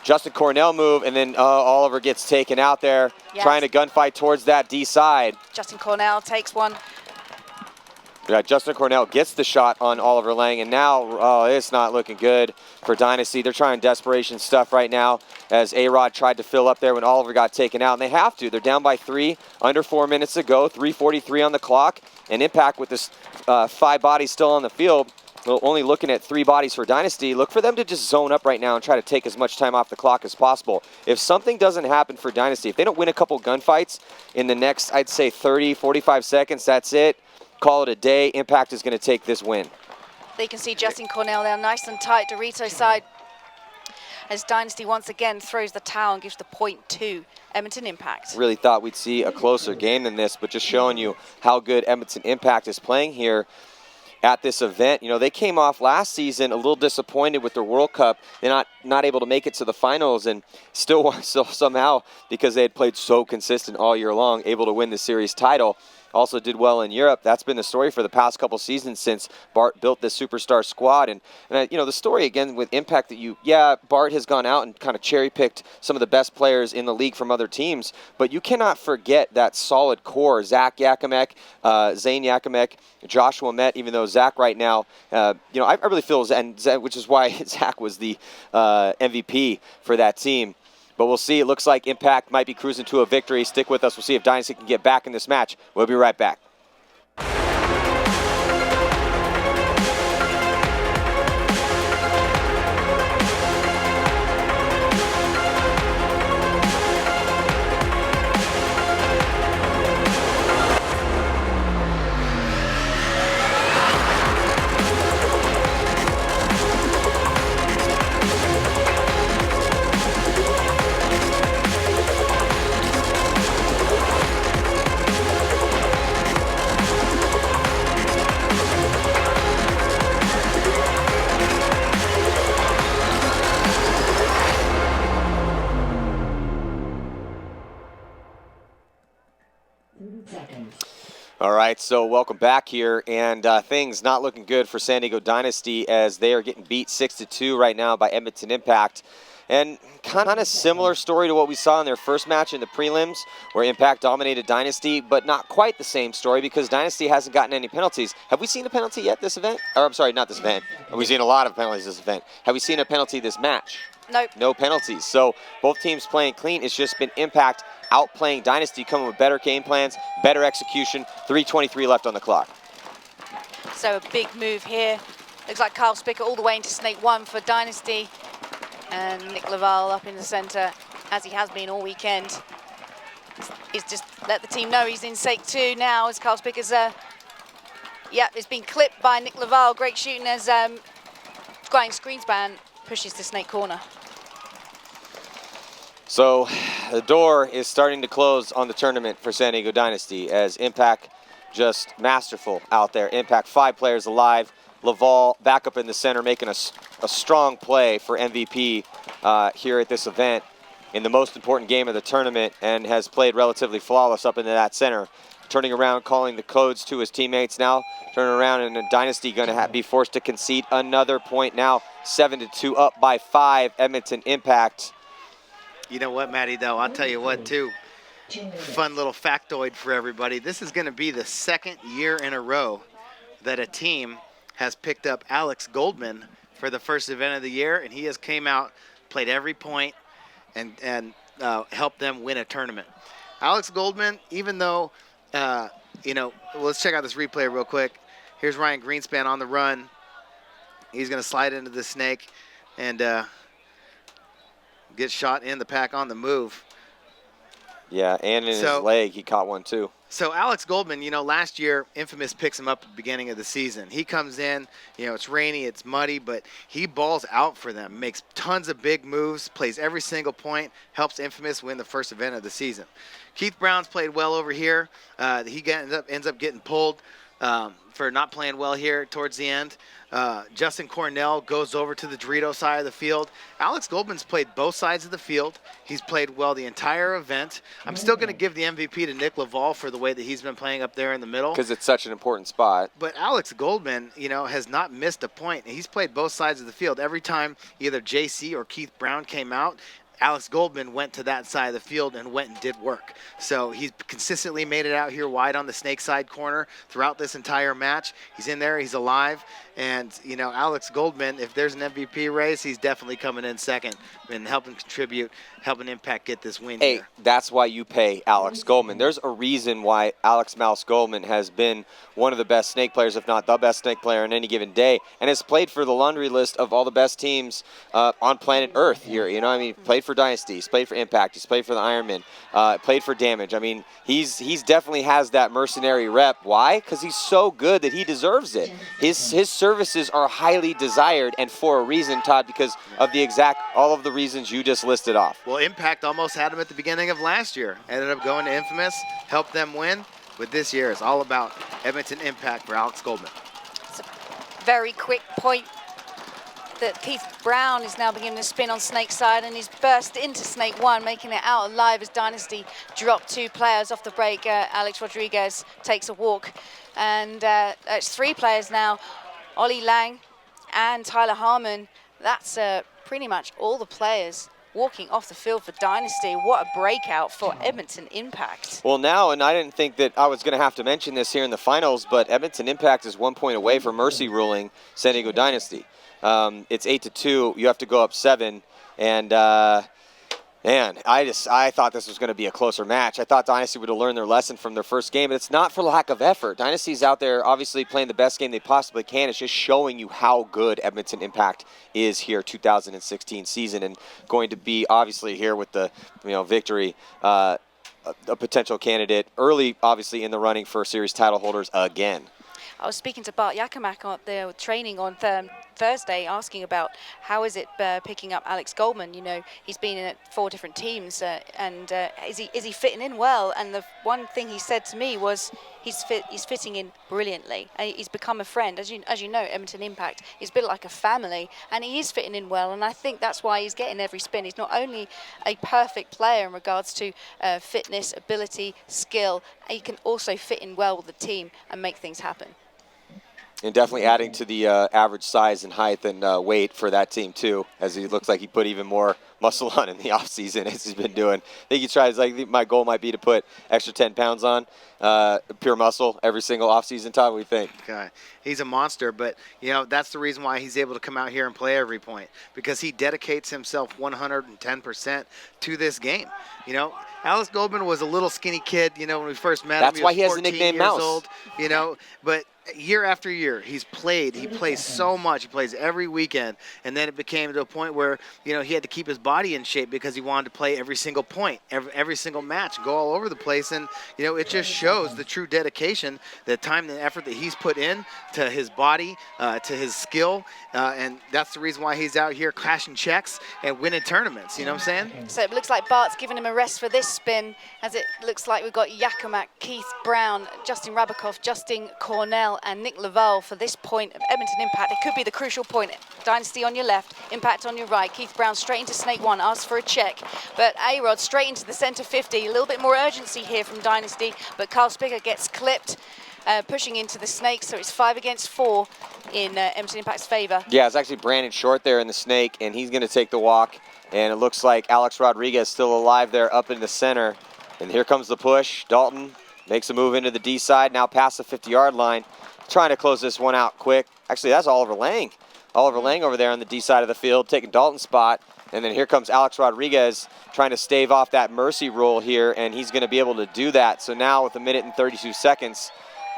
Justin Cornell move, and then Oliver gets taken out there, yes, trying to gunfight towards that D side. Justin Cornell takes one. Yeah, Justin Cornell gets the shot on Oliver Lang, and now it's not looking good for Dynasty. They're trying desperation stuff right now as A-Rod tried to fill up there when Oliver got taken out, and they have to. They're down by 3, under 4 minutes to go, 3:43 on the clock, and Impact with this 5 bodies still on the field. Well, only looking at 3 bodies for Dynasty. Look for them to just zone up right now and try to take as much time off the clock as possible. If something doesn't happen for Dynasty, if they don't win a couple gunfights in the next, I'd say 30, 45 seconds, that's it. Call it a day. Impact is going to take this win. They can see Justin Cornell there, nice and tight. Dorito's side as Dynasty once again throws the towel and gives the point to Edmonton Impact. Really thought we'd see a closer game than this, but just showing you how good Edmonton Impact is playing here at this event. You know, they came off last season a little disappointed with their World Cup. They're not able to make it to the finals, and still somehow, because they had played so consistent all year long, able to win the series title. also did well in Europe. That's been the story for the past couple seasons since Bart built this superstar squad. And the story again with Impact that Bart has gone out and kind of cherry-picked some of the best players in the league from other teams, but you cannot forget that solid core: Zach Yakimek, Zane Yakimek, Joshua Met. Even though Zach right now, I really feel, which is why Zach was the MVP for that team. But we'll see. It looks like Impact might be cruising to a victory. Stick with us. We'll see if Dynasty can get back in this match. We'll be right back. All right, so welcome back here, and things not looking good for San Diego Dynasty as they are getting beat 6-2 right now by Edmonton Impact. And kind of similar story to what we saw in their first match in the prelims, where Impact dominated Dynasty, but not quite the same story because Dynasty hasn't gotten any penalties. Have we seen a penalty yet this event? Or I'm sorry, not this event. We've seen a lot of penalties this event. Have we seen a penalty this match? Nope. No penalties. So both teams playing clean. It's just been Impact outplaying Dynasty, coming with better game plans, better execution. 3:23 left on the clock. So a big move here. Looks like Kyle Spicker all the way into Snake 1 for Dynasty. And Nick Laval up in the center, as he has been all weekend. He's just let the team know he's in Snake 2 now as Kyle Spicker's, it's been clipped by Nick Laval. Great shooting as Squatting Screenspan pushes to Snake corner. So the door is starting to close on the tournament for San Diego Dynasty as Impact just masterful out there. Impact 5 players alive. Laval back up in the center making a strong play for MVP here at this event in the most important game of the tournament and has played relatively flawless up into that center. Turning around, calling the codes to his teammates now. Turning around, and the Dynasty going to be forced to concede another point now. 7-2 up by 5, Edmonton Impact. You know what, Maddie, though? I'll tell you what, too. Fun little factoid for everybody. This is going to be the second year in a row that a team has picked up Alex Goldman for the first event of the year, and he has came out, played every point, and helped them win a tournament. Alex Goldman, even though, let's check out this replay real quick. Here's Ryan Greenspan on the run. He's going to slide into the snake and get shot in the pack on the move. Yeah, and in his leg, he caught one too. So Alex Goldman, last year, Infamous picks him up at the beginning of the season. He comes in, it's rainy, it's muddy, but he balls out for them, makes tons of big moves, plays every single point, helps Infamous win the first event of the season. Keith Brown's played well over here. He ends up getting pulled for not playing well here towards the end. Justin Cornell goes over to the Dorito side of the field. Alex Goldman's played both sides of the field. He's played well the entire event. I'm still going to give the MVP to Nick Laval for the way that he's been playing up there in the middle. Because it's such an important spot. But Alex Goldman, has not missed a point. He's played both sides of the field. Every time either JC or Keith Brown came out, Alex Goldman went to that side of the field and went and did work. So he's consistently made it out here wide on the snake side corner throughout this entire match. He's in there, he's alive. And, Alex Goldman, if there's an MVP race, he's definitely coming in second and helping contribute, helping Impact get this win here. That's why you pay Alex Goldman. There's a reason why Alex Mouse Goldman has been one of the best snake players, if not the best snake player on any given day, and has played for the laundry list of all the best teams on planet Earth here. Played for Dynasty, he's played for Impact, he's played for the Ironman, played for Damage. He's definitely has that mercenary rep. Why? Because he's so good that he deserves it. His services are highly desired, and for a reason, Todd, because of all of the reasons you just listed off. Well, Impact almost had him at the beginning of last year. Ended up going to Infamous, helped them win. But this year is all about Edmonton Impact for Alex Goldman. It's a very quick point that Keith Brown is now beginning to spin on Snake's side, and he's burst into Snake 1, making it out alive as Dynasty drop 2 players off the break. Alex Rodriguez takes a walk, and it's 3 players now. Ollie Lang and Tyler Harmon. That's pretty much all the players walking off the field for Dynasty. What a breakout for Edmonton Impact. Well, now, and I didn't think that I was going to have to mention this here in the finals, but Edmonton Impact is 1 point away from mercy ruling San Diego Dynasty. It's 8-2. You have to go up 7, and man, I thought this was going to be a closer match. I thought Dynasty would have learned their lesson from their first game, but it's not for lack of effort. Dynasty's out there obviously playing the best game they possibly can. It's just showing you how good Edmonton Impact is here 2016 season, and going to be obviously here with the victory, a potential candidate early, obviously in the running for series title holders again. I was speaking to Bart Yakimak on their training on Thursday, asking about how is it picking up Alex Goldman. He's been in 4 different teams, and is he fitting in well? And the one thing he said to me was he's fitting in brilliantly, and he's become a friend. As you know, Edmonton Impact is built like a family, and he is fitting in well. And I think that's why he's getting every spin. He's not only a perfect player in regards to fitness, ability, skill, he can also fit in well with the team and make things happen. And definitely adding to the average size and height and weight for that team, too, as he looks like he put even more muscle on in the offseason as he's been doing. I think he tries, my goal might be to put extra 10 pounds on, pure muscle, every single offseason. Todd, what do you think? Okay. He's a monster, but, that's the reason why he's able to come out here and play every point, because he dedicates himself 110% to this game. Alex Goldman was a little skinny kid, when we first met him. That's why he has the nickname Mouse. Old, but year after year, he plays so much. He plays every weekend, and then it became to a point where, he had to keep his body in shape because he wanted to play every single point, every single match, go all over the place. And, it just shows the true dedication, the time and effort that he's put in to his body, to his skill, and that's the reason why he's out here cashing checks and winning tournaments. You know what I'm saying? So it looks like Bart's giving him a rest for this spin, as it looks like we've got Yakimak, Keith Brown, Justin Rabakoff, Justin Cornell, and Nick Laval for this point of Edmonton Impact. It could be the crucial point. Dynasty on your left, Impact on your right. Keith Brown straight into Snake 1, asks for a check, but A-Rod straight into the center 50. A little bit more urgency here from Dynasty, but Carl Spicker gets clipped, pushing into the Snake, so it's 5 against 4 in Edmonton Impact's favor. Yeah, it's actually Brandon Short there in the Snake, and he's going to take the walk, and it looks like Alex Rodriguez still alive there up in the center. And here comes the push. Dalton makes a move into the D side, now past the 50-yard line, trying to close this one out quick. Actually, that's Oliver Lang. Oliver Lang over there on the D side of the field, taking Dalton's spot. And then here comes Alex Rodriguez trying to stave off that mercy rule here, and he's going to be able to do that. So now with 1 minute and 32 seconds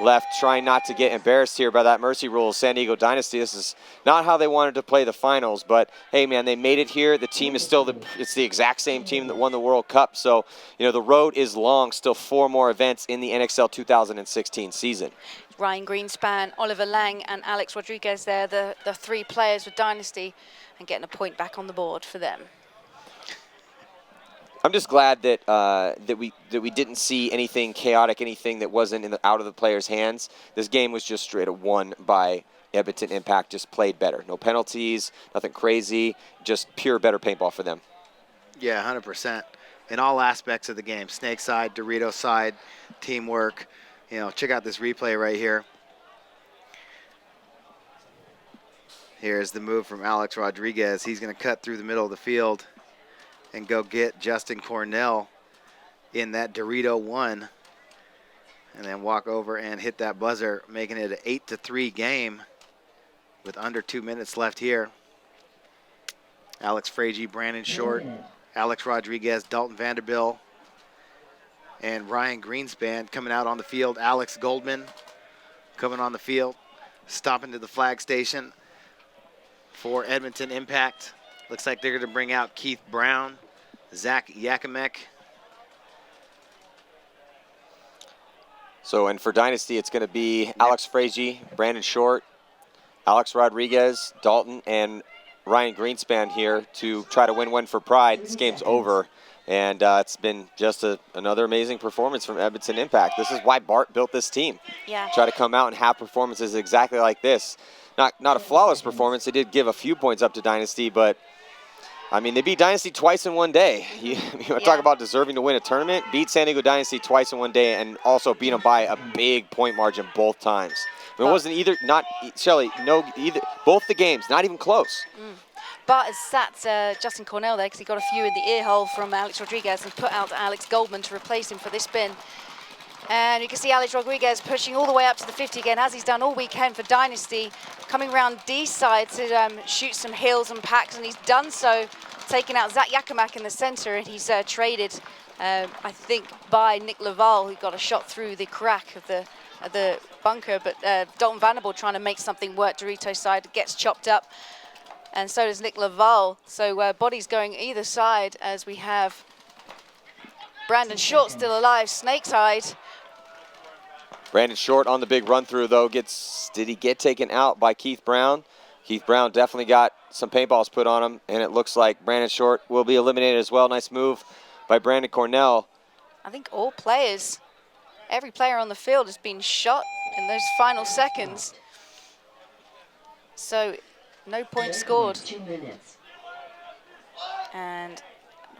left, trying not to get embarrassed here by that mercy rule, San Diego Dynasty. This is not how they wanted to play the finals, but hey, man, they made it here. The team is still it's the exact same team that won the World Cup. So, the road is long, still 4 more events in the NXL 2016 season. Ryan Greenspan, Oliver Lang, and Alex Rodriguez there, the 3 players with Dynasty, and getting a point back on the board for them. I'm just glad that that we didn't see anything chaotic, anything that wasn't out of the players' hands. This game was just straight up won by Edmonton Impact. Just played better. No penalties, nothing crazy. Just pure better paintball for them. Yeah, 100%. In all aspects of the game, Snake side, Dorito side, teamwork. Check out this replay right here. Here's the move from Alex Rodriguez. He's going to cut through the middle of the field and go get Justin Cornell in that Dorito 1, and then walk over and hit that buzzer, making it an 8-3 game with under 2 minutes left here. Alex Frazier, Brandon Short, Alex Rodriguez, Dalton Vanderbilt, and Ryan Greenspan coming out on the field. Alex Goldman coming on the field, stopping to the flag station for Edmonton Impact. Looks like they're going to bring out Keith Brown, Zach Yakimek. So, and for Dynasty, it's going to be Alex Frazier, Brandon Short, Alex Rodriguez, Dalton, and Ryan Greenspan here to try to win one for pride. This game's over. And it's been just another amazing performance from Edmonton Impact. This is why Bart built this team. Yeah. Try to come out and have performances exactly like this. Not a flawless performance. They did give a few points up to Dynasty, but I mean, they beat Dynasty twice in one day. You want to talk about deserving to win a tournament? Beat San Diego Dynasty twice in one day and also beat them by a big point margin both times. I mean, it wasn't either, Shelly, both the games, not even close. Bart has sat Justin Cornell there because he got a few in the ear hole from Alex Rodriguez and put out Alex Goldman to replace him for this spin. And you can see Alex Rodriguez pushing all the way up to the 50 again, as he's done all weekend for Dynasty, coming around D side to shoot some hills and packs, and he's done so, taking out Zach Yakimak in the center, and he's traded, I think, by Nick Laval, who got a shot through the crack of the bunker, but Dalton Vanderbilt trying to make something work. Dorito side gets chopped up, and so does Nick Laval. So bodies going either side as we have Brandon Short still alive, Snake side. Brandon Short on the big run through though did he get taken out by Keith Brown? Keith Brown definitely got some paintballs put on him, and it looks like Brandon Short will be eliminated as well. Nice move by Brandon Cornell. I think all players, every player on the field has been shot in those final seconds. So no points scored. 2 minutes. And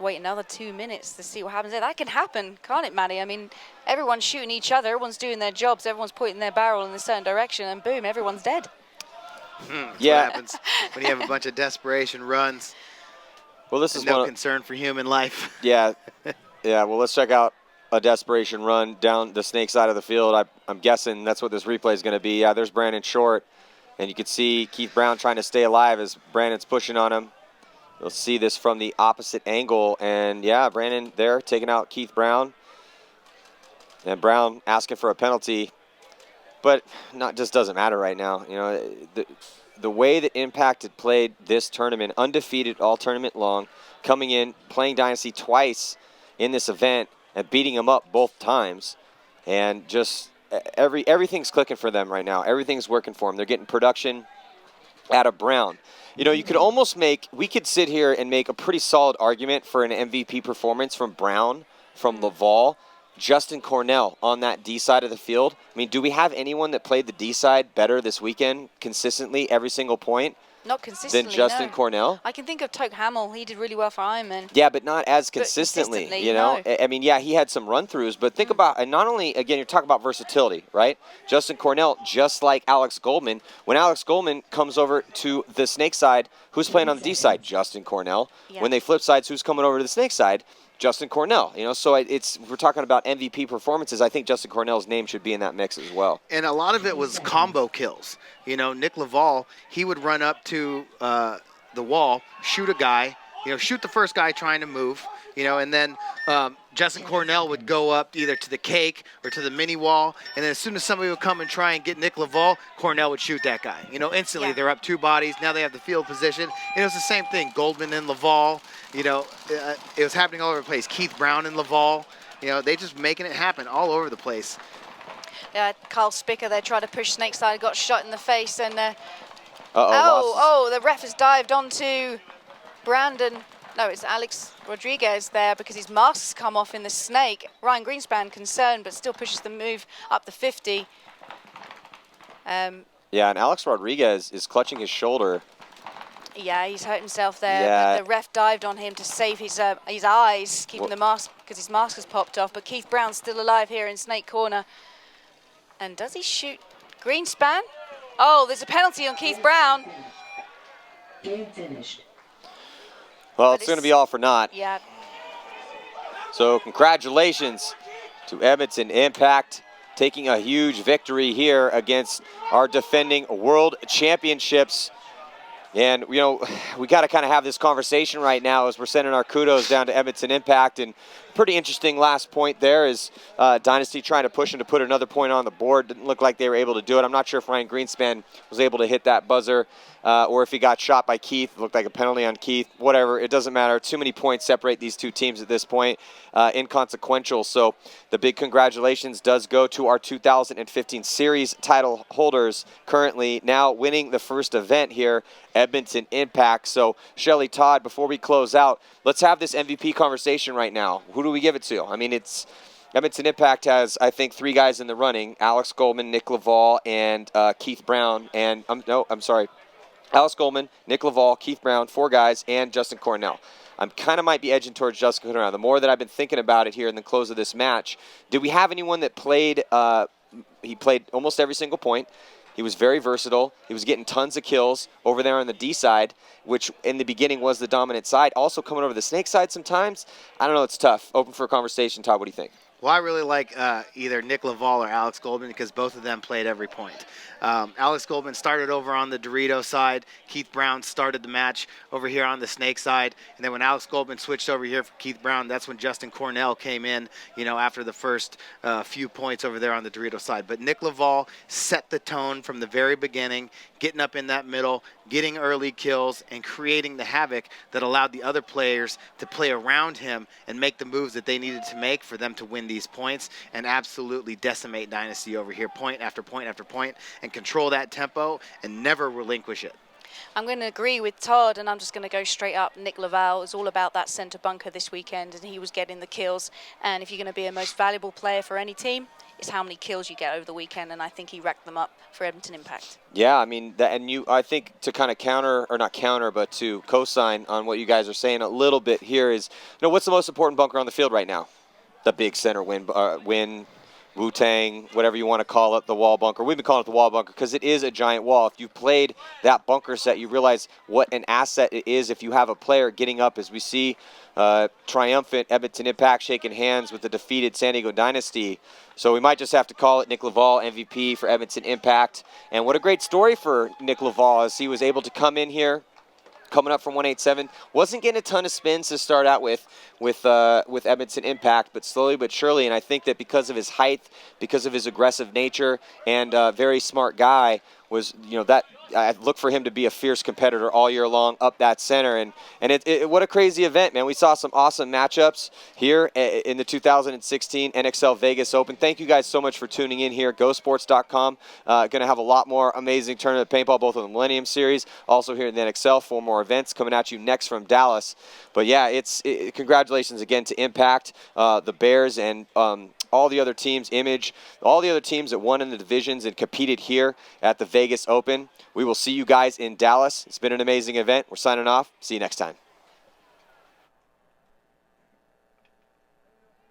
wait another 2 minutes to see what happens there. That can happen, can't it, Maddie? I mean, everyone's shooting each other, everyone's doing their jobs, everyone's pointing their barrel in a certain direction, and boom, everyone's dead. That's Yeah. what happens when you have a bunch of desperation runs. Well, this is No concern for human life. Yeah, well, let's check out a desperation run down the Snake side of the field. I'm guessing that's what this replay is going to be. Yeah, there's Brandon Short, and you can see Keith Brown trying to stay alive as Brandon's pushing on him. You'll see this from the opposite angle, and yeah, Brandon there taking out Keith Brown, and Brown asking for a penalty, but just doesn't matter right now. You know, the way that Impact had played this tournament, undefeated all tournament long, coming in, playing Dynasty twice in this event, and beating them up both times, and just everything's clicking for them right now. Everything's working for them. They're getting production out of Brown. You know, you could almost we could sit here and make a pretty solid argument for an MVP performance from Brown, from Laval, Justin Cornell on that D side of the field. I mean, do we have anyone that played the D side better this weekend consistently every single point? Not consistently, than Justin no. Cornell? I can think of Toke Hamill. He did really well for Ironman. Yeah, but not as consistently, you know? No. I mean, yeah, he had some run-throughs, but think about, and not only, again, you're talking about versatility, right? Justin Cornell, just like Alex Goldman, when Alex Goldman comes over to the Snake side, who's playing on the D side? Justin Cornell. Yeah. When they flip sides, who's coming over to the Snake side? Justin Cornell, you know, so we're talking about MVP performances. I think Justin Cornell's name should be in that mix as well. And a lot of it was combo kills. You know, Nick Laval, he would run up to the wall, shoot a guy, you know, shoot the first guy trying to move, you know, and then Justin Cornell would go up either to the cake or to the mini wall, and then as soon as somebody would come and try and get Nick Laval, Cornell would shoot that guy. You know, instantly they're up 2 bodies. Now they have the field position. And it was the same thing, Goldman and Laval. You know, it was happening all over the place. Keith Brown and Laval, you know, they just making it happen all over the place. Carl Spicker there tried to push Snake side, got shot in the face, and the ref has dived onto Brandon. No, it's Alex Rodriguez there because his mask's come off in the Snake. Ryan Greenspan concerned, but still pushes the move up the 50. Yeah, and Alex Rodriguez is clutching his shoulder. Yeah, he's hurt himself there. Yeah. But the ref dived on him to save his eyes, keeping the mask, because his mask has popped off. But Keith Brown's still alive here in Snake Corner. And does he shoot Greenspan? Oh, there's a penalty on Keith Brown. Game finished. Well, But it's going to be all for naught. Yeah. So congratulations to Edmonton Impact, taking a huge victory here against our defending world championships. And, you know, we got to kind of have this conversation right now as we're sending our kudos down to Edmonton Impact and pretty interesting last point there is Dynasty trying to push him to put another point on the board. Didn't look like they were able to do it. I'm not sure if Ryan Greenspan was able to hit that buzzer or if he got shot by Keith. It looked like a penalty on Keith. Whatever, it doesn't matter. Too many points separate these two teams at this point. Inconsequential. So the big congratulations does go to our 2015 series title holders, currently now winning the first event here, Edmonton Impact. So Shelly, Todd, before we close out, let's have this MVP conversation right now. Who do we give it to? I mean, it's Edmonton Impact has, I think, 3 guys in the running: Alex Goldman, Nick Laval, and Keith Brown. And I'm sorry, Alex Goldman, Nick Laval, Keith Brown, 4 guys, and Justin Cornell. I'm kind of might be edging towards Justin Cornell. The more that I've been thinking about it here in the close of this match, did we have anyone that played? He played almost every single point. He was very versatile. He was getting tons of kills over there on the D side, which in the beginning was the dominant side. Also coming over the snake side sometimes. I don't know. It's tough. Open for a conversation. Todd, what do you think? Well, I really like either Nick Laval or Alex Goldman because both of them played every point. Alex Goldman started over on the Dorito side. Keith Brown started the match over here on the Snake side. And then when Alex Goldman switched over here for Keith Brown, that's when Justin Cornell came in, after the first few points over there on the Dorito side. But Nick Laval set the tone from the very beginning, getting up in that middle, getting early kills, and creating the havoc that allowed the other players to play around him and make the moves that they needed to make for them to win these points and absolutely decimate Dynasty over here, point after point after point, and control that tempo and never relinquish it. I'm going to agree with Todd, and I'm just going to go straight up. Nick Laval is all about that centre bunker this weekend, and he was getting the kills. And if you're going to be a most valuable player for any team, it's how many kills you get over the weekend, and I think he racked them up for Edmonton Impact. Yeah, I mean, I think to kind of but to co-sign on what you guys are saying a little bit here is, what's the most important bunker on the field right now? The big center win, Wu-Tang, whatever you want to call it, the wall bunker. We've been calling it the wall bunker because it is a giant wall. If you've played that bunker set, you realize what an asset it is if you have a player getting up, as we see triumphant Edmonton Impact shaking hands with the defeated San Diego Dynasty. So we might just have to call it Nick Laval MVP for Edmonton Impact. And what a great story for Nick Laval as he was able to come in here, coming up from 187, wasn't getting a ton of spins to start out with Edmonton Impact, but slowly but surely, and I think that because of his height, because of his aggressive nature, and very smart guy, was that I look for him to be a fierce competitor all year long up that center, and what a crazy event, man. We saw some awesome matchups here in the 2016 NXL Vegas Open. Thank you guys so much for tuning in here. GoSports.com going to have a lot more amazing tournament paintball, both in the Millennium Series, also here in the NXL. 4 more events coming at you next from Dallas. But yeah, congratulations again to Impact, the Bears, and all the other teams, Image, all the other teams that won in the divisions and competed here at the Vegas Open. We will see you guys in Dallas. It's been an amazing event. We're signing off. See you next time.